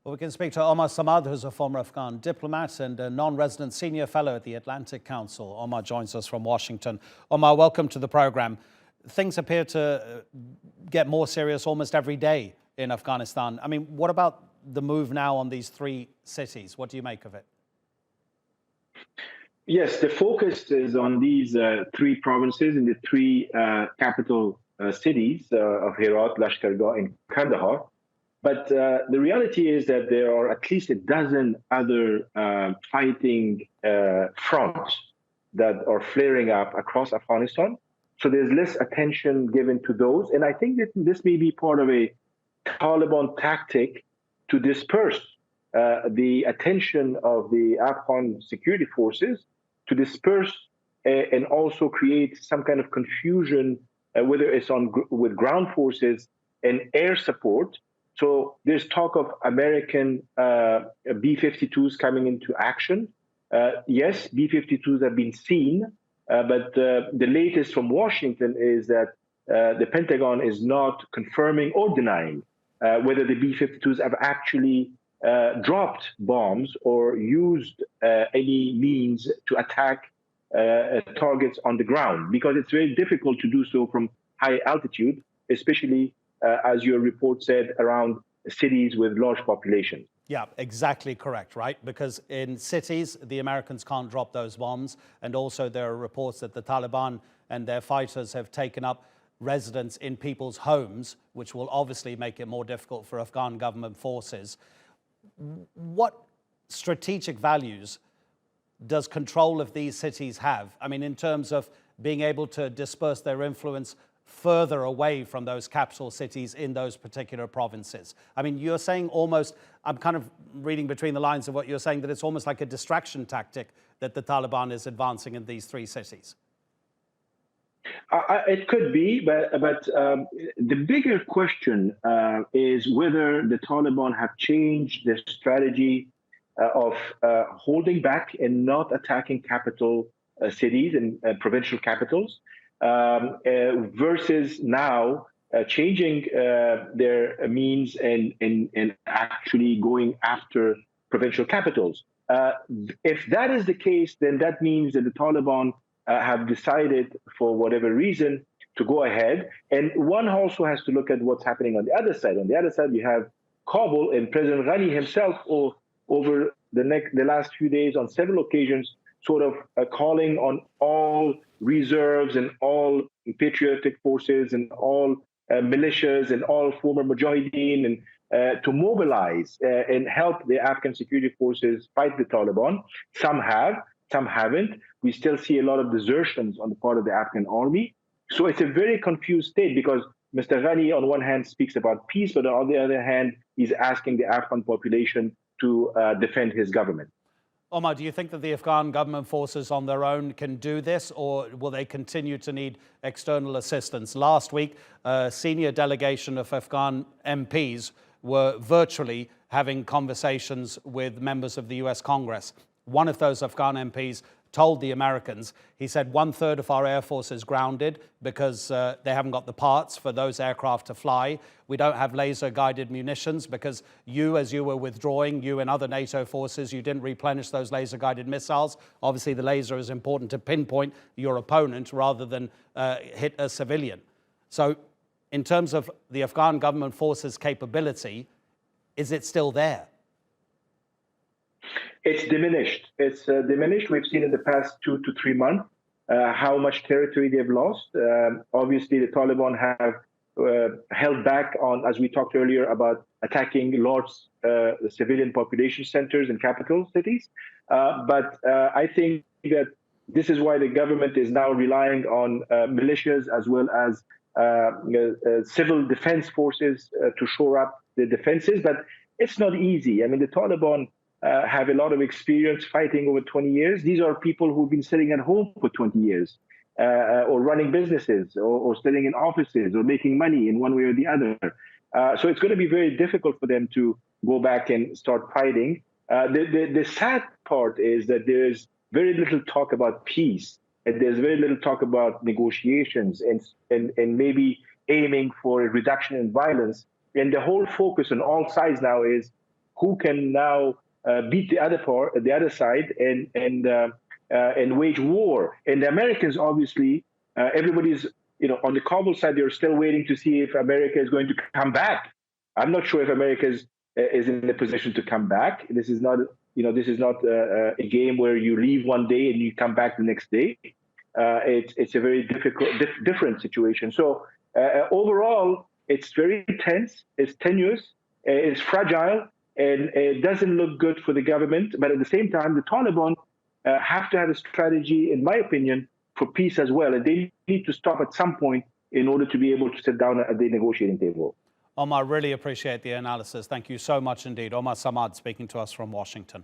Well, we can speak to Omar Samad, who's a former Afghan diplomat and a non-resident senior fellow at the Atlantic Council. Omar joins us from Washington. Omar, welcome to the program. Things appear to get more serious almost every day in Afghanistan. I mean, what about the move now on these three cities? What do you make of it? Yes, the focus is on these three provinces in the three capital cities of Herat, Lashkargah, and Kandahar. But the reality is that there are at least a dozen other fighting fronts that are flaring up across Afghanistan. So there's less attention given to those. And I think that this may be part of a Taliban tactic to disperse the attention of the Afghan security forces, to disperse and also create some kind of confusion, whether it's with ground forces and air support. So there's talk of American B-52s coming into action. Yes, B-52s have been seen, but the latest from Washington is that the Pentagon is not confirming or denying whether the B-52s have actually dropped bombs or used any means to attack targets on the ground, because it's very difficult to do so from high altitude, especially as your report said, around cities with large populations. Yeah, exactly correct, right? Because in cities, the Americans can't drop those bombs. And also there are reports that the Taliban and their fighters have taken up residence in people's homes, which will obviously make it more difficult for Afghan government forces. What strategic values does control of these cities have? I mean, in terms of being able to disperse their influence further away from those capital cities in those particular provinces. I mean, you're saying almost, I'm kind of reading between the lines of what you're saying, that it's almost like a distraction tactic that the Taliban is advancing in these three cities. It could be, but the bigger question is whether the Taliban have changed their strategy of holding back and not attacking capital cities and provincial capitals, versus now changing their means and actually going after provincial capitals. If that is the case, then that means that the Taliban have decided, for whatever reason, to go ahead. And one also has to look at what's happening on the other side. On the other side, you have Kabul, and President Ghani himself, over the last few days, on several occasions, sort of calling on all reserves and all patriotic forces and all militias and all former mujahideen and to mobilize and help the Afghan security forces fight the Taliban. Some have, some haven't. We still see a lot of desertions on the part of the Afghan army. So it's a very confused state, because Mr. Ghani on one hand speaks about peace, but on the other hand, he's asking the Afghan population to defend his government. Omar, do you think that the Afghan government forces on their own can do this, or will they continue to need external assistance? Last week, a senior delegation of Afghan MPs were virtually having conversations with members of the US Congress. One of those Afghan MPs told the Americans, he said, 1/3 of our air force is grounded because they haven't got the parts for those aircraft to fly. We don't have laser-guided munitions because as you were withdrawing, you and other NATO forces, you didn't replenish those laser-guided missiles. Obviously, the laser is important to pinpoint your opponent rather than hit a civilian. So in terms of the Afghan government forces' capability, is it still there? It's diminished. It's diminished. We've seen in the past 2 to 3 months how much territory they've lost. Obviously, the Taliban have held back on, as we talked earlier, about attacking large civilian population centers and capital cities. But I think that this is why the government is now relying on militias as well as civil defense forces to shore up the defenses. But it's not easy. I mean, the Taliban have a lot of experience fighting over 20 years. These are people who've been sitting at home for 20 years, or running businesses, or sitting in offices, or making money in one way or the other. So it's going to be very difficult for them to go back and start fighting. The sad part is that there's very little talk about peace, and there's very little talk about negotiations and maybe aiming for a reduction in violence. And the whole focus on all sides now is who can now beat the other side, and wage war. And the Americans, obviously, everybody's on the Kabul side, they're still waiting to see if America is going to come back. I'm not sure if America is in a position to come back. This is not a game where you leave one day and you come back the next day. It's a very different situation. So overall, it's very tense, it's tenuous, it's fragile, and it doesn't look good for the government. But at the same time, the Taliban have to have a strategy, in my opinion, for peace as well. And they need to stop at some point in order to be able to sit down at the negotiating table. Omar, really appreciate the analysis. Thank you so much indeed. Omar Samad speaking to us from Washington.